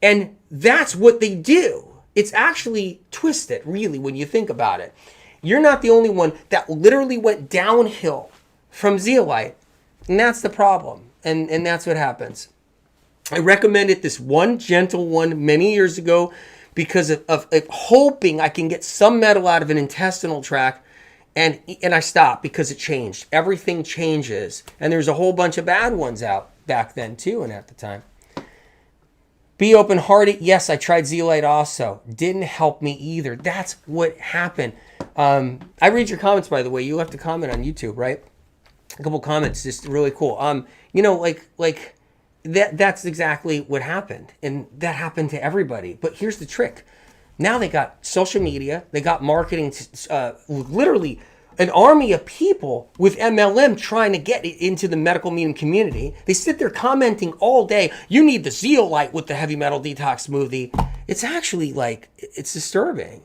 And that's what they do. It's actually twisted, really, when you think about it. You're not the only one that literally went downhill from zeolite. And that's the problem. And that's what happens. I recommended this one gentle one many years ago because of hoping I can get some metal out of an intestinal tract. And I stopped because it changed. Everything changes. And there's a whole bunch of bad ones out back then, too, and at the time. Be open-hearted. Yes, I tried zeolite also. Didn't help me either. That's what happened. I read your comments, by the way. You left a comment on YouTube, right? A couple comments, just really cool. That's exactly what happened. And that happened to everybody. But here's the trick. Now they got social media. They got marketing, literally an army of people with MLM trying to get it into the medical medium community. They sit there commenting all day. You need the zeolite with the heavy metal detox smoothie. It's actually it's disturbing.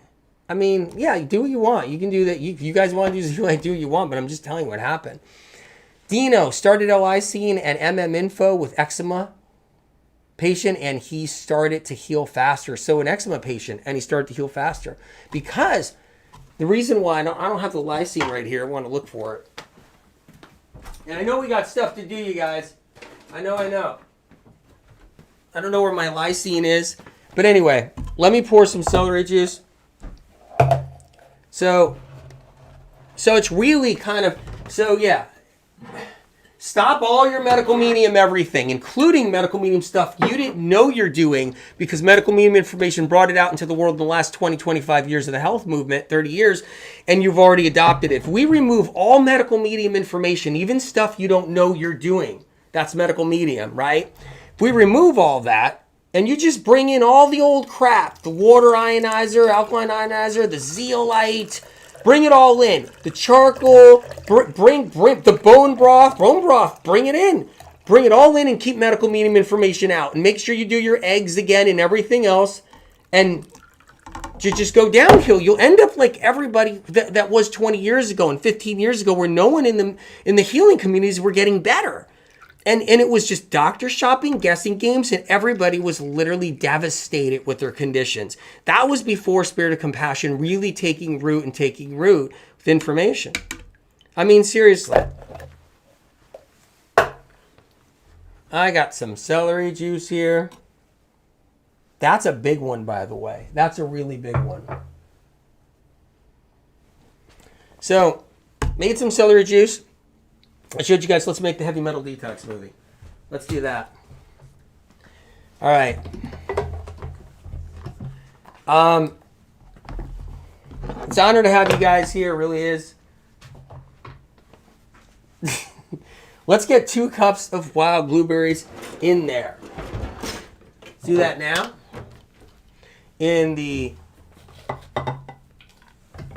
I mean, yeah, do what you want. You can do that. You guys want to do zeolite, do what you want. But I'm just telling you what happened. Dino started L-lysine and MM-info with eczema patient, and he started to heal faster. So an eczema patient, and he started to heal faster. Because the reason why, I don't have the lysine right here. I want to look for it. And I know we got stuff to do, you guys. I know. I don't know where my lysine is. But anyway, let me pour some celery juice. So it's really kind of, so yeah. Stop all your medical medium everything, including medical medium stuff you didn't know you're doing, because medical medium information brought it out into the world in the last 20, 25 years of the health movement, 30 years, and you've already adopted it. If we remove all medical medium information, even stuff you don't know you're doing, that's medical medium, right? If we remove all that, and you just bring in all the old crap, the water ionizer, alkaline ionizer, the zeolite, bring it all in. The charcoal, bring the bone broth, bring it in. Bring it all in and keep medical medium information out. And make sure you do your eggs again and everything else. And just go downhill. You'll end up like everybody that was 20 years ago and 15 years ago, where no one in the healing communities were getting better. And it was just doctor shopping, guessing games, and everybody was literally devastated with their conditions. That was before Spirit of Compassion really taking root with information. I mean, seriously. I got some celery juice here. That's a big one, by the way. That's a really big one. So, made some celery juice. I showed you guys, let's make the heavy metal detox smoothie. Let's do that. All right. It's an honor to have you guys here, it really is. Let's get 2 cups of wild blueberries in there. Let's do that now.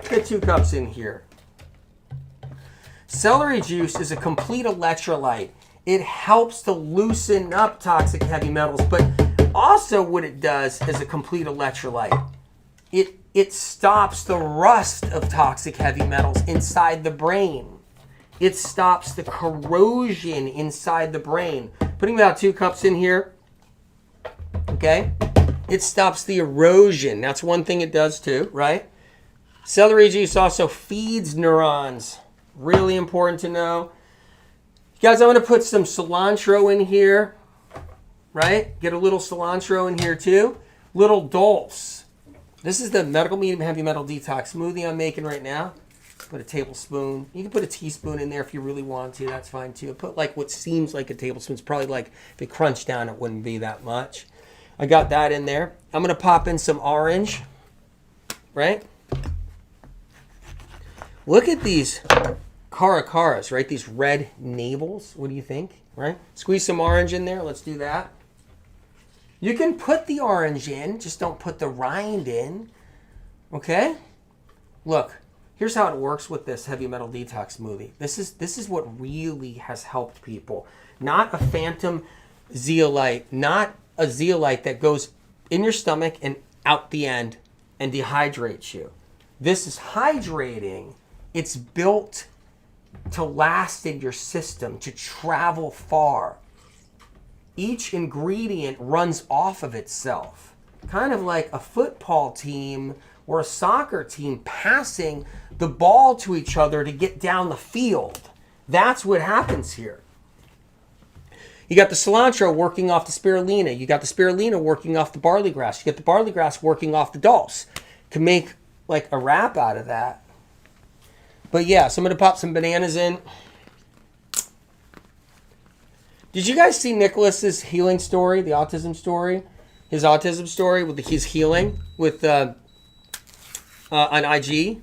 Get 2 cups in here. Celery juice is a complete electrolyte. It helps to loosen up toxic heavy metals, but also what it does is a complete electrolyte. It stops the rust of toxic heavy metals inside the brain. It stops the corrosion inside the brain. Putting about 2 cups in here, okay? It stops the erosion. That's one thing it does too, right? Celery juice also feeds neurons. Really important to know. Guys, I'm going to put some cilantro in here, right? Get a little cilantro in here too. Little dulse. This is the medical medium heavy metal detox smoothie I'm making right now. Put a tablespoon. You can put a teaspoon in there if you really want to. That's fine too. Put like what seems like a tablespoon. It's probably like, if it crunched down, it wouldn't be that much. I got that in there. I'm going to pop in some orange, right? Look at these caracaras, right? These red navels. What do you think, right? Squeeze some orange in there. Let's do that. You can put the orange in, just don't put the rind in, okay? Look, here's how it works with this heavy metal detox smoothie. This is what really has helped people. Not a phantom zeolite, not a zeolite that goes in your stomach and out the end and dehydrates you. This is hydrating. It's built to last in your system, to travel far. Each ingredient runs off of itself, kind of like a football team or a soccer team passing the ball to each other to get down the field. That's what happens here. You got the cilantro working off the spirulina. You got the spirulina working off the barley grass. You get the barley grass working off the dulse. Can make like a wrap out of that. But yeah, so I'm going to pop some bananas in. Did you guys see Nicholas's healing story, the autism story? His autism story with his healing with on IG.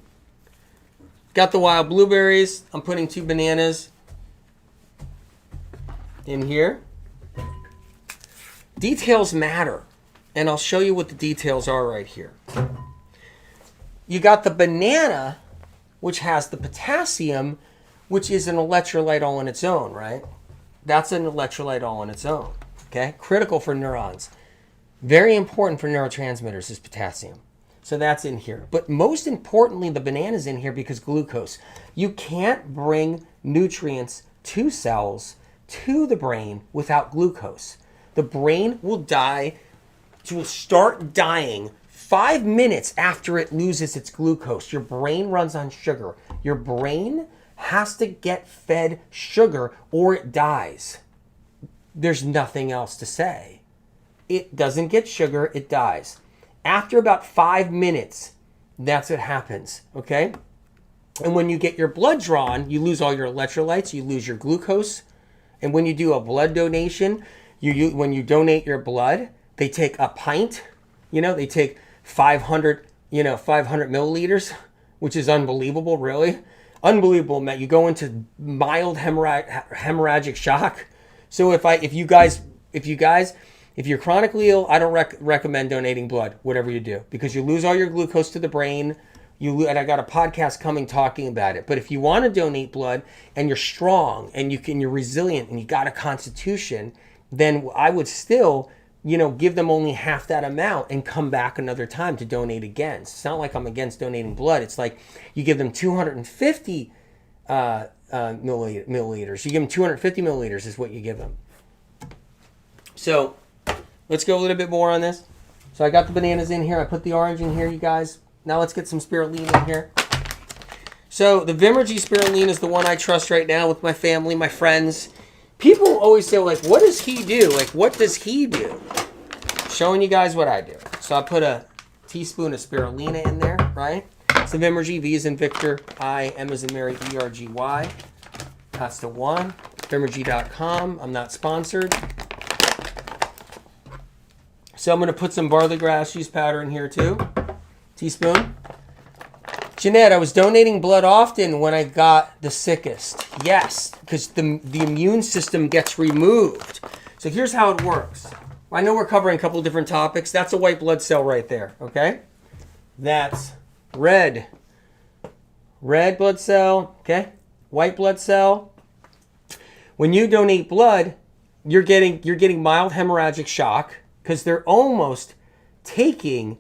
Got the wild blueberries. I'm putting 2 bananas in here. Details matter. And I'll show you what the details are right here. You got the banana, which has the potassium, which is an electrolyte all on its own, right? That's an electrolyte all on its own, okay? Critical for neurons. Very important for neurotransmitters is potassium. So that's in here. But most importantly, the banana's in here because glucose. You can't bring nutrients 2 cells to the brain without glucose. The brain will start dying 5 minutes after it loses its glucose. Your brain runs on sugar. Your brain has to get fed sugar or it dies. There's nothing else to say. It doesn't get sugar, it dies. After about 5 minutes, that's what happens, okay? And when you get your blood drawn, you lose all your electrolytes, you lose your glucose. And when you do a blood donation, when you donate your blood, they take a pint, they take 500 milliliters, which is unbelievable, really. Unbelievable, Matt. You go into mild hemorrhagic shock. So if you're chronically ill, I don't recommend donating blood, whatever you do, because you lose all your glucose to the brain. And I got a podcast coming talking about it. But if you want to donate blood and you're strong and you're resilient and you got a constitution, then I would still, give them only half that amount and come back another time to donate again. It's not like I'm against donating blood. It's like you give them 250 milliliters. You give them 250 milliliters is what you give them. So let's go a little bit more on this. So I got the bananas in here. I put the orange in here, you guys. Now let's get some spirulina in here. So the Vimergy spirulina is the one I trust right now with my family, my friends. People always say, like, what does he do? Like, what does he do? Showing you guys what I do. So I put a teaspoon of spirulina in there, right? It's the Vimergy, V as in Victor, I, M as in Mary, ERGY. That's the one. Vimergy.com. I'm not sponsored. So I'm going to put some barley grass yeast powder in here too. Teaspoon. Jeanette, I was donating blood often when I got the sickest. Yes, because the immune system gets removed. So here's how it works. I know we're covering a couple different topics. That's a white blood cell right there, okay? That's red blood cell, okay? White blood cell. When you donate blood, you're getting mild hemorrhagic shock because they're almost taking...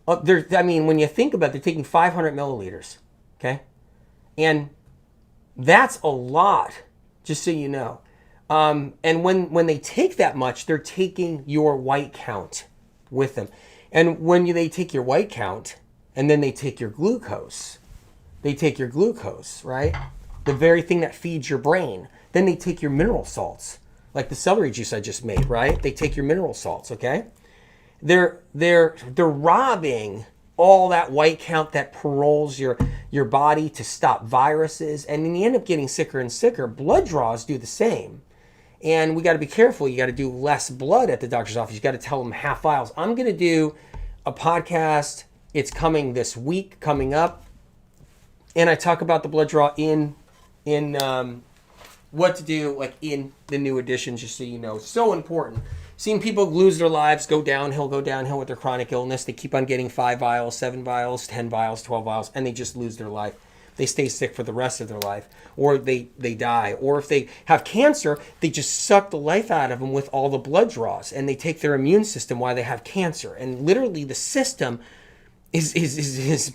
when you think about it, they're taking 500 milliliters, okay? And that's a lot, just so you know. And when they take that much, they're taking your white count with them. And when they take your white count, and then they take your glucose, right? The very thing that feeds your brain. Then they take your mineral salts, like the celery juice I just made, right? They take your mineral salts, okay? They're robbing all that white count that paroles your body to stop viruses, and then you end up getting sicker and sicker. Blood draws do the same, and we got to be careful. You got to do less blood at the doctor's office. You got to tell them half vials. I'm going to do a podcast. It's coming this week, coming up, and I talk about the blood draw in what to do, like in the new edition, just so you know. So important. Seeing people lose their lives, go downhill with their chronic illness. They keep on getting 5 vials, 7 vials, 10 vials, 12 vials, and they just lose their life. They stay sick for the rest of their life, or they die. Or if they have cancer, they just suck the life out of them with all the blood draws, and they take their immune system while they have cancer. And literally the system is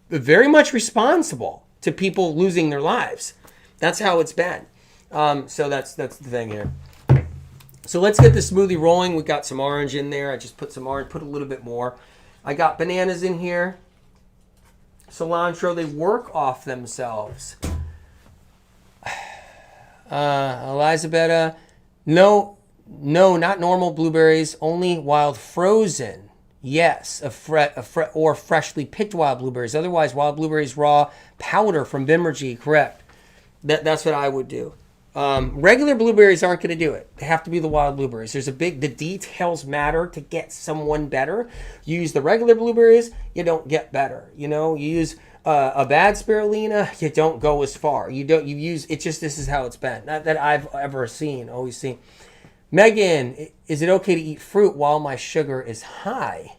very much responsible to people losing their lives. That's how it's been. So that's the thing here. So let's get the smoothie rolling. We got some orange in there. I just put some orange, put a little bit more. I got bananas in here. Cilantro, they work off themselves. Elizabetta, no, not normal blueberries, only wild frozen. Yes, or freshly picked wild blueberries. Otherwise, wild blueberries raw powder from Vimergy, correct. That's what I would do. Regular blueberries aren't going to do it. They have to be the wild blueberries. The details matter to get someone better. You use the regular blueberries, you don't get better. You use a bad spirulina, you don't go as far. This is how it's been. Not that I've ever always seen. Megan, is it okay to eat fruit while my sugar is high?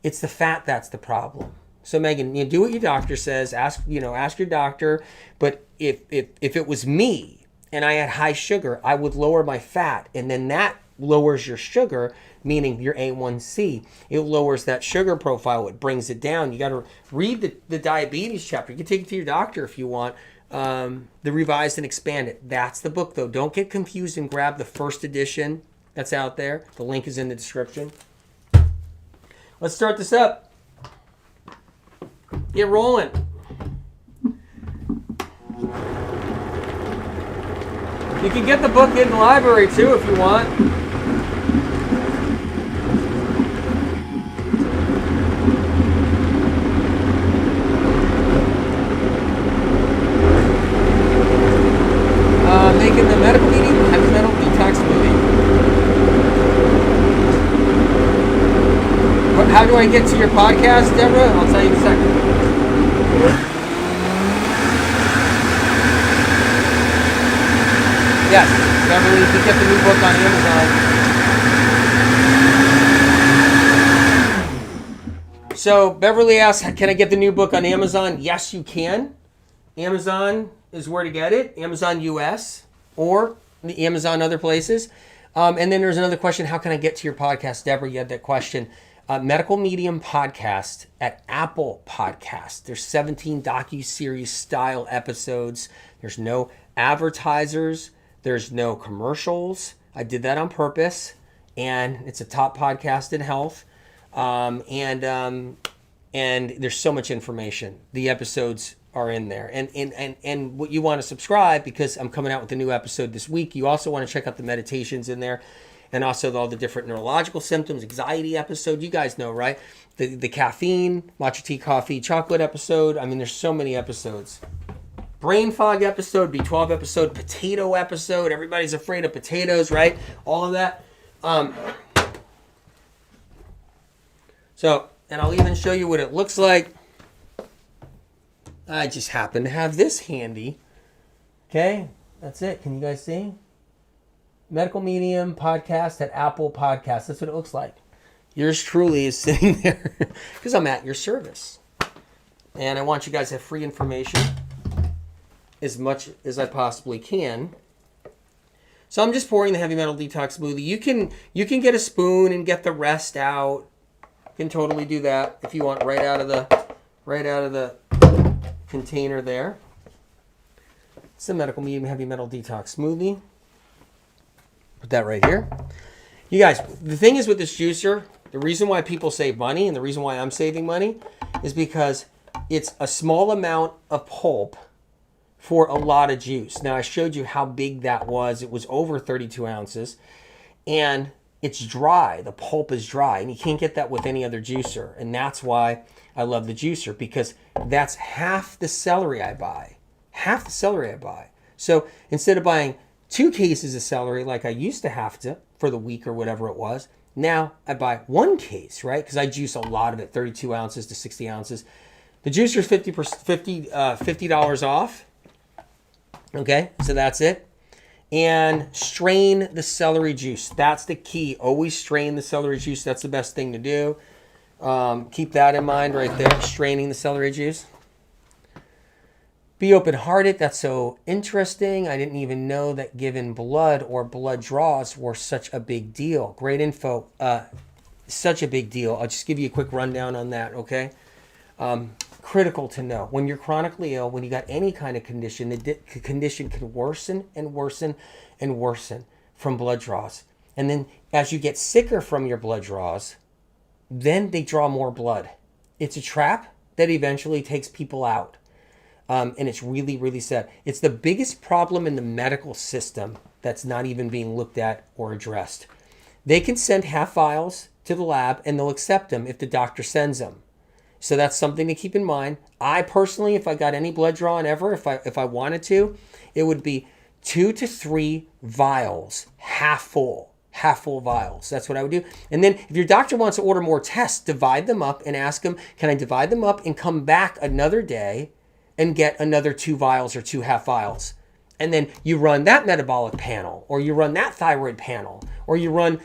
It's the fat that's the problem. So Megan, do what your doctor says. Ask your doctor. But if it was me, and I had high sugar, I would lower my fat, and then that lowers your sugar, meaning your A1C. It lowers that sugar profile. It brings it down. You got to read the diabetes chapter. You can take it to your doctor if you want. The Revised and Expanded. That's the book, though. Don't get confused and grab the first edition that's out there. The link is in the description. Let's start this up. Get rolling. You can get the book in the library, too, if you want. Making the medical meeting, heavy metal detox smoothie. How do I get to your podcast, Deborah? I'll tell you in a second. Yes, Beverly, you can get the new book on Amazon. So Beverly asks, can I get the new book on Amazon? Yes, you can. Amazon is where to get it. Amazon US or the Amazon other places. And then there's another question. How can I get to your podcast? Deborah, you had that question. Medical Medium Podcast at Apple Podcast. There's 17 docu-series style episodes. There's no advertisers. There's no commercials. I did that on purpose. And it's a top podcast in health. And there's so much information. The episodes are in there. And what you want to subscribe, because I'm coming out with a new episode this week. You also want to check out the meditations in there. And also all the different neurological symptoms, anxiety episode. You guys know, right? The caffeine, matcha tea, coffee, chocolate episode. I mean, there's so many episodes. Brain fog episode, B12 episode, potato episode. Everybody's afraid of potatoes, right? All of that. So, and I'll even show you what it looks like. I just happen to have this handy. Okay, that's it. Can you guys see? Medical Medium Podcast at Apple Podcast. That's what it looks like. Yours truly is sitting there because I'm at your service. And I want you guys to have free information as much as I possibly can. So I'm just pouring the heavy metal detox smoothie. You can get a spoon and get the rest out. You can totally do that if you want, right out of the container there. It's the Medical Medium Heavy Metal Detox smoothie. Put that right here. You guys, the thing is with this juicer, the reason why people save money and the reason why I'm saving money is because it's a small amount of pulp for a lot of juice. Now, I showed you how big that was. It was over 32 ounces. And it's dry. The pulp is dry. And you can't get that with any other juicer. And that's why I love the juicer, because that's half the celery I buy. Half the celery I buy. So instead of buying 2 cases of celery like I used to have to for the week or whatever it was, now I buy 1 case, right? Because I juice a lot of it, 32 ounces to 60 ounces. The juicer is $50 off. Okay, so that's it. And strain the celery juice. That's the key. Always strain the celery juice. That's the best thing to do. Keep that in mind right there, straining the celery juice. Be open-hearted. That's so interesting. I didn't even know that giving blood or blood draws were such a big deal. Great info. Such a big deal. I'll just give you a quick rundown on that, okay? Critical to know. When you're chronically ill, when you got any kind of condition, the condition can worsen and worsen and worsen from blood draws. And then as you get sicker from your blood draws, then they draw more blood. It's a trap that eventually takes people out. And it's really, really sad. It's the biggest problem in the medical system that's not even being looked at or addressed. They can send half vials to the lab and they'll accept them if the doctor sends them. So that's something to keep in mind. I personally, if I got any blood drawn ever, if I wanted to, it would be 2 to 3 vials, half full vials. That's what I would do. And then if your doctor wants to order more tests, divide them up and ask them, can I divide them up and come back another day and get another 2 vials or 2 half vials? And then you run that metabolic panel, or you run that thyroid panel, or you run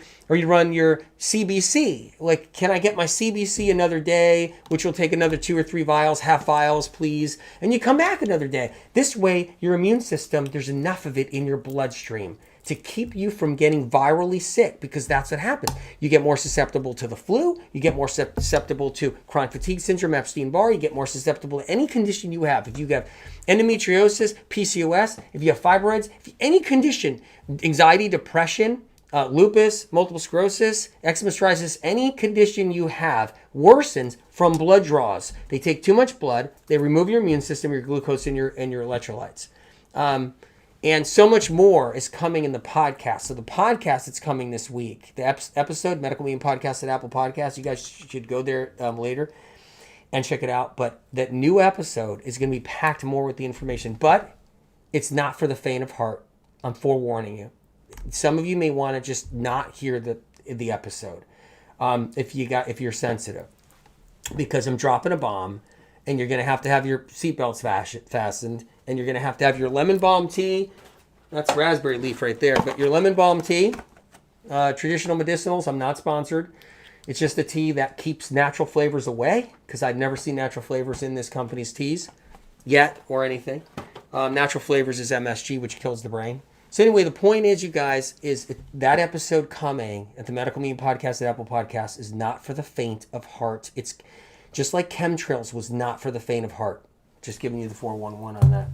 your CBC. Like, can I get my CBC another day, which will take another 2 or 3 vials, half vials, please? And you come back another day. This way, your immune system, there's enough of it in your bloodstream to keep you from getting virally sick, because that's what happens. You get more susceptible to the flu. You get more susceptible to chronic fatigue syndrome, Epstein, Barr. You get more susceptible to any condition you have. If you have endometriosis, PCOS, if you have fibroids, any condition, anxiety, depression, lupus, multiple sclerosis, eczema, psoriasis, any condition you have worsens from blood draws. They take too much blood. They remove your immune system, your glucose, and your electrolytes. And so much more is coming in the podcast. So the podcast that's coming this week, the episode, Medical Meeting Podcast at Apple Podcasts, you guys should go there later and check it out. But that new episode is going to be packed more with the information. But it's not for the faint of heart. I'm forewarning you. Some of you may want to just not hear the episode if you're sensitive, because I'm dropping a bomb, and you're going to have your seatbelts fastened, and you're going to have your lemon balm tea. That's raspberry leaf right there, but your lemon balm tea, traditional medicinals. I'm not sponsored. It's just a tea that keeps natural flavors away, because I've never seen natural flavors in this company's teas yet or anything. Natural flavors is MSG, which kills the brain. So anyway, the point is, you guys, is that episode coming at the Medical Meeting Podcast at Apple Podcasts is not for the faint of heart. It's just like chemtrails was not for the faint of heart. Just giving you the 411 on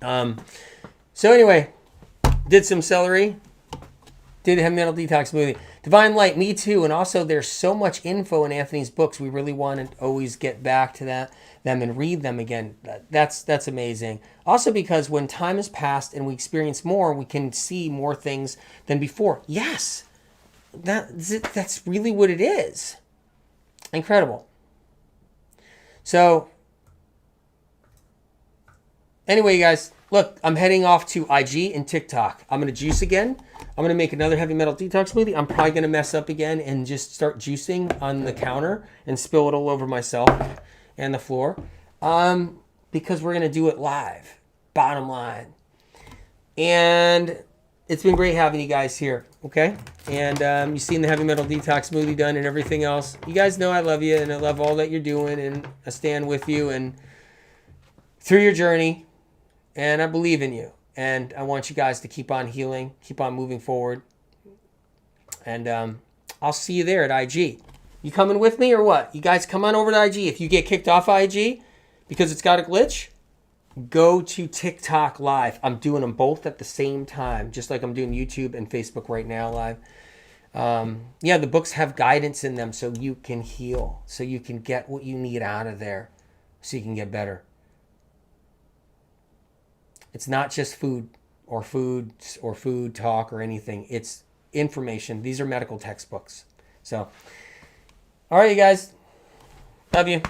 that. So anyway, did some celery. Did have mental detox smoothie. Divine Light, me too. And also, there's so much info in Anthony's books. We really want to always get back to them and read them again. That's amazing. Also, because when time has passed and we experience more, we can see more things than before. Yes, that's really what it is. Incredible. So, anyway, you guys, look, I'm heading off to IG and TikTok. I'm going to juice again. I'm going to make another heavy metal detox smoothie. I'm probably going to mess up again and just start juicing on the counter and spill it all over myself and the floor, because we're going to do it live, bottom line. And it's been great having you guys here, okay? And you've seen the heavy metal detox smoothie done and everything else. You guys know I love you, and I love all that you're doing, and I stand with you and through your journey, and I believe in you. And I want you guys to keep on healing, keep on moving forward. And I'll see you there at IG. You coming with me or what? You guys come on over to IG. If you get kicked off IG because it's got a glitch, go to TikTok live. I'm doing them both at the same time, just like I'm doing YouTube and Facebook right now live. Yeah, the books have guidance in them so you can heal, so you can get what you need out of there, so you can get better. It's not just food talk or anything. It's information. These are medical textbooks. So, all right, you guys. Love you.